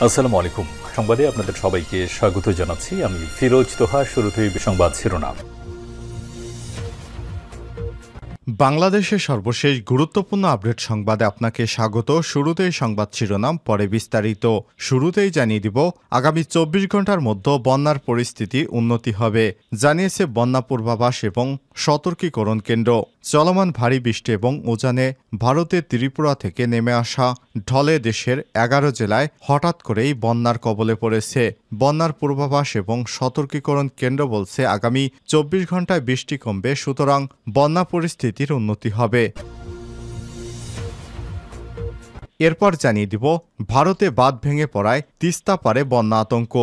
আসসালামু আলাইকুম। সংবাদে আপনাদের সবাইকে স্বাগত জানাচ্ছি। আমি ফিরোজ তোহা। শুরুতেই সংবাদ শিরোনাম। বাংলাদেশের সর্বশেষ গুরুত্বপূর্ণ আপডেট সংবাদে আপনাকে স্বাগত। শুরুতেই সংবাদ শিরোনাম, পরে বিস্তারিত। শুরুতেই জানিয়ে দিব, আগামী ২৪ ঘন্টার মধ্যে বন্যার পরিস্থিতি উন্নতি হবে, জানিয়েছে বন্যা পূর্বাভাস এবং সতর্কীকরণ কেন্দ্র। চলমান ভারী বৃষ্টি এবং উজানে ভারতের ত্রিপুরা থেকে নেমে আসা ঢলে দেশের ১১ জেলায় হঠাৎ করেই বন্যার কবলে পড়েছে। বন্যার পূর্বাভাস এবং সতর্কীকরণ কেন্দ্র বলছে, আগামী ২৪ ঘন্টায় বৃষ্টি কমবে, সুতরাং বন্যা পরিস্থিতির উন্নতি হবে। এরপর জানিয়ে দিব, ভারতে বাঁধ ভেঙে পড়ায় তিস্তা পারে বন্যা আতঙ্ক।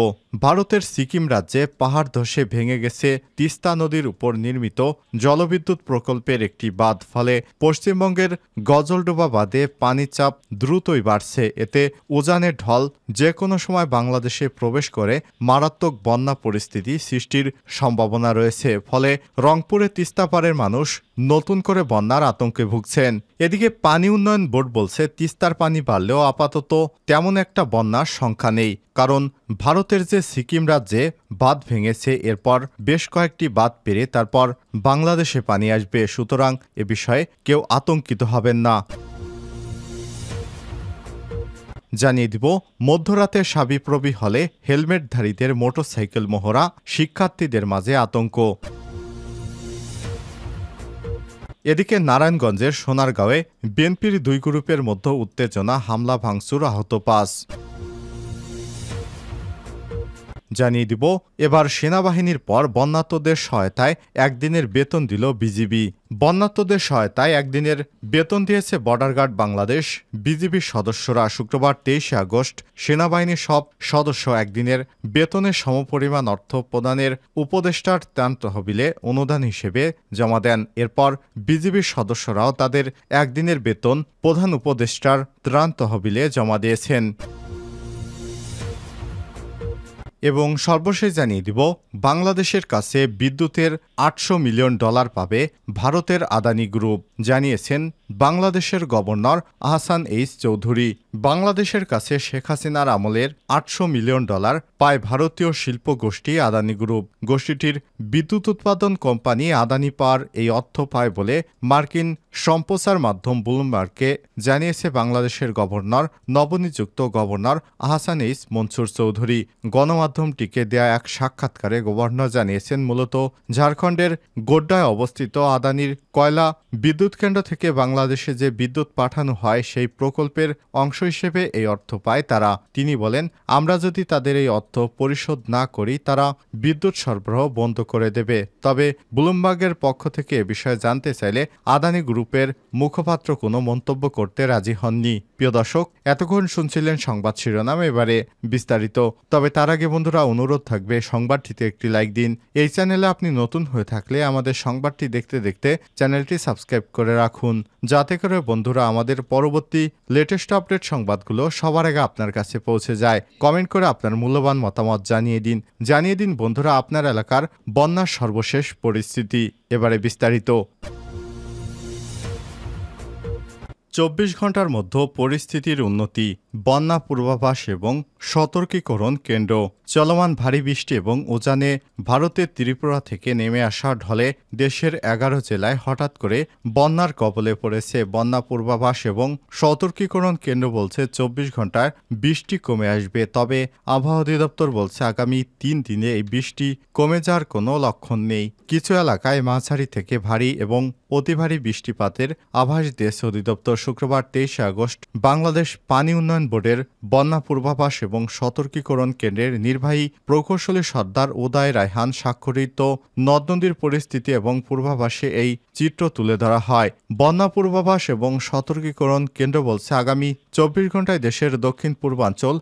ভারতের সিকিম রাজ্যে পাহাড় ধসে ভেঙে গেছে তিস্তা নদীর উপর নির্মিত জলবিদ্যুৎ প্রকল্পের একটি বাঁধ। ফলে পশ্চিমবঙ্গের গজলডোবা বাঁধে পানির চাপ দ্রুতই বাড়ছে। এতে উজানের ঢল যে কোনো সময় বাংলাদেশে প্রবেশ করে মারাত্মক বন্যা পরিস্থিতি সৃষ্টির সম্ভাবনা রয়েছে। ফলে রংপুরে তিস্তা পাড়ের মানুষ নতুন করে বন্যার আতঙ্কে ভুগছেন। এদিকে পানি উন্নয়ন বোর্ড বলছে, তিস্তার পানি বাড়লেও আপাতত তেমন একটা বন্যার সংখ্যা নেই, কারণ ভারতের যে সিকিম রাজ্যে বাঁধ ভেঙেছে, এরপর বেশ কয়েকটি বাঁধ পেরে তারপর বাংলাদেশে পানি আসবে। সুতরাং এ বিষয়ে কেউ আতঙ্কিত হবেন না। জানিয়ে দিব, মধ্যরাতে সাবিপ্রবি হলে হেলমেটধারীদের মোটরসাইকেল মহড়া, শিক্ষার্থীদের মাঝে আতঙ্ক। এদিকে নারায়ণগঞ্জের সোনারগাঁওয়ে বিএনপির দুই গ্রুপের মধ্যে উত্তেজনা, হামলা ভাঙচুর, আহত ৫। জানিয়ে দিব, এবার সেনাবাহিনীর পর বন্যার্তদের সহায়তায় একদিনের বেতন দিল বিজিবি। বন্যার্তদের সহায়তায় একদিনের বেতন দিয়েছে বর্ডার গার্ড বাংলাদেশ। বিজিবির সদস্যরা শুক্রবার ২৩ আগস্ট সেনাবাহিনীর সব সদস্য একদিনের বেতনের সমপরিমাণ অর্থ প্রদানের উপদেষ্টার ত্রাণ তহবিলে অনুদান হিসেবে জমা দেন। এরপর বিজিবির সদস্যরাও তাদের একদিনের বেতন প্রধান উপদেষ্টার ত্রাণ তহবিলে জমা দিয়েছেন। এবং সর্বশেষ জানিয়ে দিব, বাংলাদেশের কাছে বিদ্যুতের $৮০০ মিলিয়ন পাবে ভারতের আদানি গ্রুপ, জানিয়েছেন বাংলাদেশের গভর্নর আহসান এইচ চৌধুরী। বাংলাদেশের কাছে শেখ হাসিনার আমলের $৮০০ মিলিয়ন পায় ভারতীয় শিল্প গোষ্ঠী আদানি গ্রুপ। গোষ্ঠীটির বিদ্যুৎ উৎপাদন কোম্পানি আদানি পাওয়ার এই অর্থ পায় বলে মার্কিন সম্প্রচার মাধ্যম ব্লুমবার্গকে জানিয়েছে বাংলাদেশের গভর্নর, নবনিযুক্ত গভর্নর আহসান এইচ মনসুর চৌধুরী। গণমাধ্যমটিকে দেয়া এক সাক্ষাৎকারে গভর্নর জানিয়েছেন, মূলত ঝাড়খণ্ডের গোড্ডায় অবস্থিত আদানির কয়লা বিদ্যুৎ কেন্দ্র থেকে বাংলাদেশে যে বিদ্যুৎ পাঠানো হয়, সেই প্রকল্পের অংশ হিসেবে এই অর্থ পায় তারা। তিনি বলেন, আমরা যদি তাদের এই অর্থ পরিশোধ না করি, তারা বিদ্যুৎ সরবরাহ বন্ধ করে দেবে। তবে ব্লুমবার্গের পক্ষ থেকে এ বিষয়ে জানতে চাইলে আদানি গ্রুপের মুখপাত্র কোনো মন্তব্য করতে রাজি হননি। প্রিয় দর্শক, এতক্ষণ শুনছিলেন সংবাদ শিরোনাম, এবারে বিস্তারিত। তবে তার আগে বন্ধুরা, অনুরোধ থাকবে সংবাদটিতে একটি লাইক দিন। এই চ্যানেলে আপনি নতুন হয়ে থাকলে আমাদের সংবাদটি দেখতে দেখতে চ্যানেলটি সাবস্ক্রাইব করে রাখুন, যাতে করে বন্ধুরা আমাদের পরবর্তী লেটেস্ট আপডেট সংবাদগুলো সবার আগে আপনার কাছে পৌঁছে যায়। কমেন্ট করে আপনার মূল্যবান মতামত জানিয়ে দিন বন্ধুরা আপনার এলাকার বন্যার সর্বশেষ পরিস্থিতি। এবারে বিস্তারিত। ২৪ ঘন্টার মধ্যে পরিস্থিতির উন্নতি, বন্যা পূর্বাভাস এবং সতর্কীকরণ কেন্দ্র। চলমান ভারী বৃষ্টি এবং উজানে ভারতের ত্রিপুরা থেকে নেমে আসা ঢলে দেশের ১১ জেলায় হঠাৎ করে বন্যার কবলে পড়েছে। বন্যা পূর্বাভাস এবং সতর্কীকরণ কেন্দ্র বলছে, ২৪ ঘন্টায় বৃষ্টি কমে আসবে। তবে আবহাওয়া অধিদপ্তর বলছে, আগামী ৩ দিনে এই বৃষ্টি কমে যাওয়ার কোনো লক্ষণ নেই। কিছু এলাকায় মাঝারি থেকে ভারী এবং অতি ভারী বৃষ্টিপাতের আভাস দিয়েছে অধিদপ্তর। শুক্রবার ২৩ আগস্ট বাংলাদেশ পানি উন্নয়ন বোর্ডের বন্যা পূর্বাভাস এবং সতর্কীকরণ কেন্দ্রের নির্বাহী প্রকৌশলী সর্দার উদয় রায়হান স্বাক্ষরিত নদ নদীর পরিস্থিতি এবং পূর্বাভাসে এই চিত্র তুলে ধরা হয়। বন্যা পূর্বাভাস এবং সতর্কীকরণ কেন্দ্র বলছে, আগামী ২৪ ঘন্টায় দেশের দক্ষিণ পূর্বাঞ্চল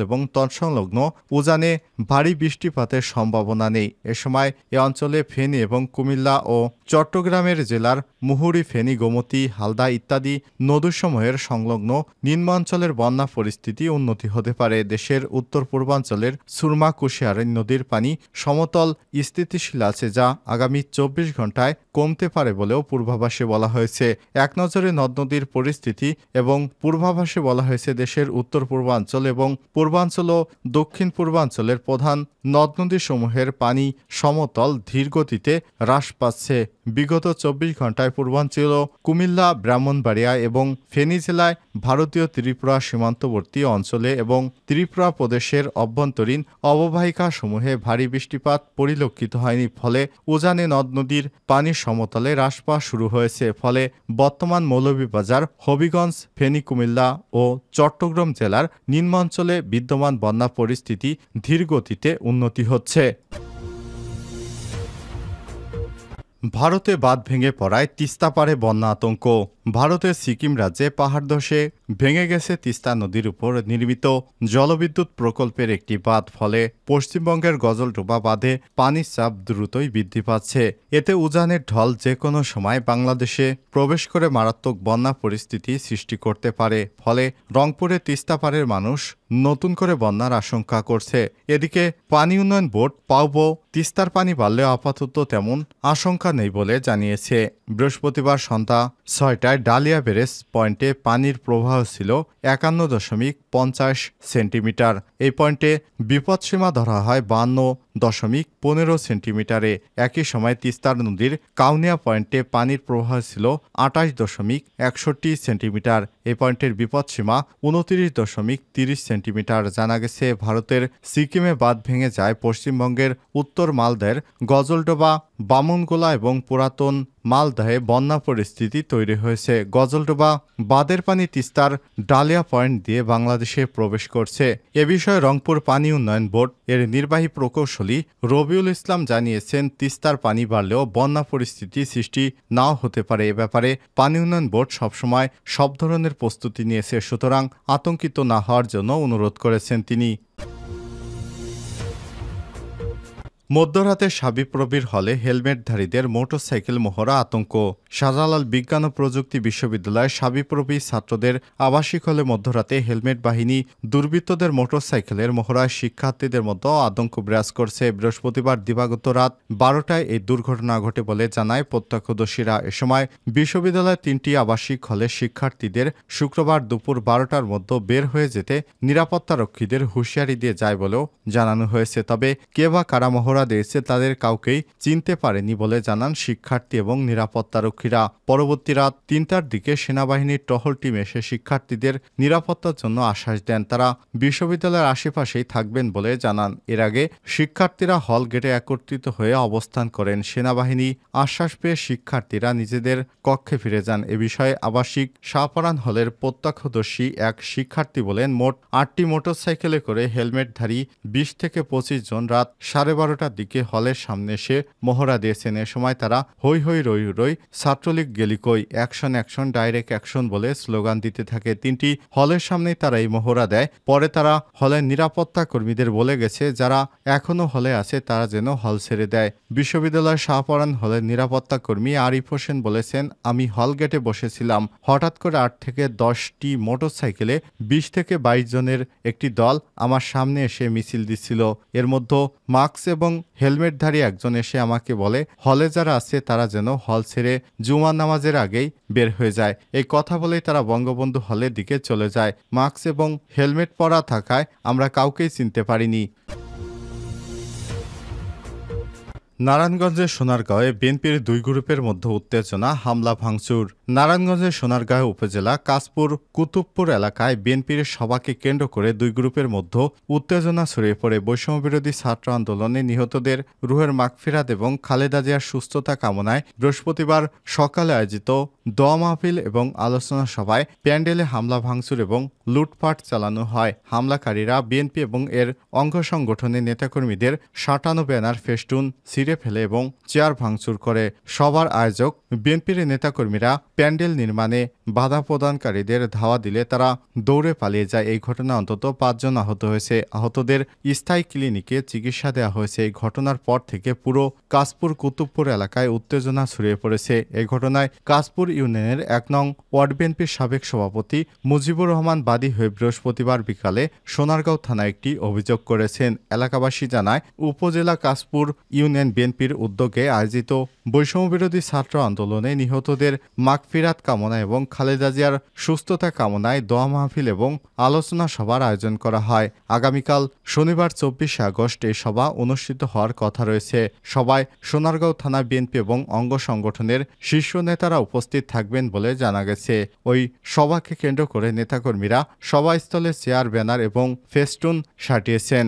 এবং তৎসংলগ্ন উজানে ভারী বৃষ্টিপাতের সম্ভাবনা নেই। এ সময় এ অঞ্চলে ফেনী এবং কুমিল্লা ও চট্টগ্রামের জেলার মুহুরী, ফেনী, গোমতী, হালদা ইত্যাদি নদীসমূহের সংলগ্ন নিম্নাঞ্চলের বন্যা পরিস্থিতি উন্নতি হতে পারে। দেশের উত্তর পূর্বাঞ্চলের সুরমা, কুশিয়ার নদীর পানি সমতল স্থিতিশীল আছে, যা আগামী ২৪ ঘন্টায় কমতে পারে বলেও পূর্বাভাসে বলা হয়েছে। এক নজরে নদ নদীর পরিস্থিতি এবং পূর্বাভাস পূর্বাভাসে বলা হয়েছে দেশের উত্তর পূর্বাঞ্চল এবং পূর্বাঞ্চল ও দক্ষিণ পূর্বাঞ্চলের প্রধান নদ নদীসমূহের পানি সমতল ধীর গতিতে হ্রাস পাচ্ছে। বিগত 24 ঘন্টায় পূর্বাঞ্চল কুমিল্লা, ব্রাহ্মণবাড়িয়া এবং ফেনী জেলায় ভারতীয় ত্রিপুরা সীমান্তবর্তী অঞ্চলে এবং ত্রিপুরা প্রদেশের অভ্যন্তরীণ অববাহিকাসমূহে ভারী বৃষ্টিপাত পরিলক্ষিত হয়নি। ফলে উজানে নদ নদীর পানির সমতলে হ্রাস পাওয়া শুরু হয়েছে। ফলে বর্তমান মৌলভীবাজার, হবিগঞ্জ, ফেনী, কুমিল্লা ও চট্টগ্রাম জেলার নিম্নাঞ্চলে বিদ্যমান বন্যা পরিস্থিতি ধীর গতিতে উন্নতি হচ্ছে। ভারতে বাঁধ ভেঙে পড়ায় তিস্তা পারে বন্যা আতঙ্ক। ভারতের সিকিম রাজ্যে পাহাড় ধসে ভেঙে গেছে তিস্তা নদীর উপর নির্মিত জলবিদ্যুৎ প্রকল্পের একটি বাঁধ। ফলে পশ্চিমবঙ্গের গজলডোবা বাঁধে পানির চাপ দ্রুতই বৃদ্ধি পাচ্ছে। এতে উজানের ঢল যে কোনো সময় বাংলাদেশে প্রবেশ করে মারাত্মক বন্যা পরিস্থিতি সৃষ্টি করতে পারে। ফলে রংপুরে তিস্তা পাড়ের মানুষ নতুন করে বন্যার আশঙ্কা করছে। এদিকে পানি উন্নয়ন বোর্ড পাউবো তিস্তার পানি বাড়লেও আপাতত তেমন আশঙ্কা নেই বলে জানিয়েছে। বৃহস্পতিবার সন্ধ্যা 6টায় ডালিয়া ব্যারেজ পয়েন্টে পানির প্রবাহ ছিল 51.50 সেন্টিমিটার। এই পয়েন্টে বিপদসীমা ধরা হয় 52.15 সেন্টিমিটারে। একই সময় তিস্তার নদীর কাউনিয়া পয়েন্টে পানির প্রবাহ ছিল 28.61 সেন্টিমিটার। এই পয়েন্টের বিপদসীমা 29.30 সেন্টিমিটার। জানা গেছে, ভারতের সিকিমে বাঁধ ভেঙে যায় পশ্চিমবঙ্গের উত্তর মালদার গজলডোবা, বামনগোলা এবং পুরাতন মালদাহে বন্যা পরিস্থিতি তৈরি হয়েছে। গজলডোবা বাঁধের পানি তিস্তার ডালিয়া পয়েন্ট দিয়ে বাংলাদেশে প্রবেশ করছে। এ বিষয়ে রংপুর পানি উন্নয়ন বোর্ড এর নির্বাহী প্রকৌশলী রবিউল ইসলাম জানিয়েছেন, তিস্তার পানি বাড়লেও বন্যা পরিস্থিতি সৃষ্টি নাও হতে পারে। এ ব্যাপারে পানি উন্নয়ন বোর্ড সবসময় সব ধরনের প্রস্তুতি নিয়েছে, সুতরাং আতঙ্কিত না হওয়ার জন্য অনুরোধ করেছেন তিনি। মধ্যরাতে শাবিপ্রবির হলে হেলমেটধারীদের মোটরসাইকেল মহড়া আতঙ্ক। শাহজালাল বিজ্ঞান ও প্রযুক্তি বিশ্ববিদ্যালয়ের শাবিপ্রবি ছাত্রদের আবাসিক হলে মধ্যরাতে হেলমেট বাহিনী দুর্বৃত্তদের মোটরসাইকেলের মহড়ায় শিক্ষার্থীদের মধ্যে আতঙ্ক বিরাজ করছে। বৃহস্পতিবার দিবাগত রাত 12টায় এই দুর্ঘটনা ঘটে বলে জানায় প্রত্যক্ষদর্শীরা। এ সময় বিশ্ববিদ্যালয়ের 3টি আবাসিক হলে শিক্ষার্থীদের শুক্রবার দুপুর 12টার মধ্যে বের হয়ে যেতে নিরাপত্তারক্ষীদের হুঁশিয়ারি দিয়ে যায় বলেও জানানো হয়েছে। তবে কে বা কারা মহড়া দিয়েছে তাদের কাউকেই চিনতে পারেনি বলে জানান শিক্ষার্থী এবং নিরাপত্তারক্ষীরা। পরবর্তী রাত 3টার দিকে সেনাবাহিনীর টহল টিম এসে শিক্ষার্থীদের নিরাপত্তার জন্য আশ্বাস দেন তারা বিশ্ববিদ্যালয়ের আশেপাশেই থাকবেন বলে জানান। এর আগে শিক্ষার্থীরা হল গেটে একত্রিত হয়ে অবস্থান করেন। সেনাবাহিনী আশ্বাস পেয়ে শিক্ষার্থীরা নিজেদের কক্ষে ফিরে যান। এ বিষয়ে আবাসিক শাহপরান হলের প্রত্যক্ষদর্শী এক শিক্ষার্থী বলেন, মোট 8টি মোটরসাইকেলে করে হেলমেটধারী 20 থেকে 25 জন রাত 12:30টার দিকে হলের সামনে এসে মহড়া দিয়েছেন। এ সময় তারা হই হই রই রই, ছাত্রলীগ গেলি কই, অ্যাকশন অ্যাকশন, ডাইরেক্ট অ্যাকশন বলে স্লোগান দিতে থাকে। 3টি হলের সামনেই তারা এই মহড়া দেয়। পরে তারা হলের নিরাপত্তা কর্মীদের বলে গেছে, যারা এখনো হলে আছে তারা যেন হল ছেড়ে দেয়। বিশ্ববিদ্যালয়ের শাহপরান হলের নিরাপত্তা কর্মী আরিফ হোসেন বলেছেন, আমি হল গেটে বসেছিলাম, হঠাৎ করে 8 থেকে 10টি মোটরসাইকেলে 20 থেকে 22 জনের একটি দল আমার সামনে এসে মিছিল দিচ্ছিল। এর মধ্যে মাস্ক এবং হেলমেটধারী একজন এসে আমাকে বলে, হলে যারা আছে তারা যেন হল ছেড়ে জুমার নামাজের আগেই বের হয়ে যায়। এই কথা বলেই তারা বঙ্গবন্ধু হলের দিকে চলে যায়। মাস্ক এবং হেলমেট পরা থাকায় আমরা কাউকেই চিনতে পারিনি। নারায়ণগঞ্জের সোনারগাঁওয়ে বিএনপির 2 গ্রুপের মধ্যে উত্তেজনা, হামলা ভাঙচুর। নারায়ণগঞ্জের সোনারগাঁও উপজেলা কাশপুর কুতুবপুর এলাকায় বিএনপির সভাকে কেন্দ্র করে 2 গ্রুপের মধ্যে উত্তেজনা ছড়িয়ে পড়ে। বৈষম্যবিরোধী ছাত্র আন্দোলনে নিহতদের রুহের মাগফিরাত এবং খালেদা জিয়ার সুস্থতা কামনায় বৃহস্পতিবার সকালে আয়োজিত দোয়া মাহফিল এবং আলোচনা সভায় প্যান্ডেলে হামলা ভাঙচুর এবং লুটপাট চালানো হয়। হামলাকারীরা বিএনপি এবং এর অঙ্গ সংগঠনের নেতাকর্মীদের সাঁটানো ব্যানার, ফেস্টুন ছিঁড়ে ফেলে এবং চেয়ার ভাঙচুর করে। সবার আয়োজক বিএনপির নেতাকর্মীরা প্যান্ডেল নির্মাণে বাধা প্রদানকারীদের ধাওয়া দিলে তারা দৌড়ে পালিয়ে যায়। এই ঘটনায় অন্তত 5 জন আহত হয়েছে। আহতদের স্থায়ী ক্লিনিকে চিকিৎসা দেওয়া হয়েছে। এই ঘটনার পর থেকে পুরো কাশপুর কুতুবপুর এলাকায় উত্তেজনা ছড়িয়ে পড়েছে। এই ঘটনায় কাশপুর ইউনিয়নের 1 নং ওয়ার্ড বিএনপির সাবেক সভাপতি মুজিবুর রহমান বাদী হয়ে বৃহস্পতিবার বিকালে সোনারগাঁও থানায় একটি অভিযোগ করেছেন। এলাকাবাসী জানায়, উপজেলা কাশপুর ইউনিয়ন বিএনপির উদ্যোগে আয়োজিত বৈষম্যবিরোধী ছাত্র আন্দোলনে নিহতদের মাগফিরাত মাগফিরাত কামনা এবং খালেদা জিয়ার সুস্থতা কামনায় দোয়া মাহফিল এবং আলোচনা সভার আয়োজন করা হয়। আগামীকাল শনিবার 24 আগস্ট এই সভা অনুষ্ঠিত হওয়ার কথা রয়েছে। সভায় সোনারগাঁও থানা বিএনপি এবং অঙ্গ সংগঠনের শীর্ষ নেতারা উপস্থিত থাকবেন বলে জানা গেছে। ওই সভাকে কেন্দ্র করে নেতাকর্মীরা সভাস্থলে চেয়ার, ব্যানার এবং ফেস্টুন সাটিয়েছেন।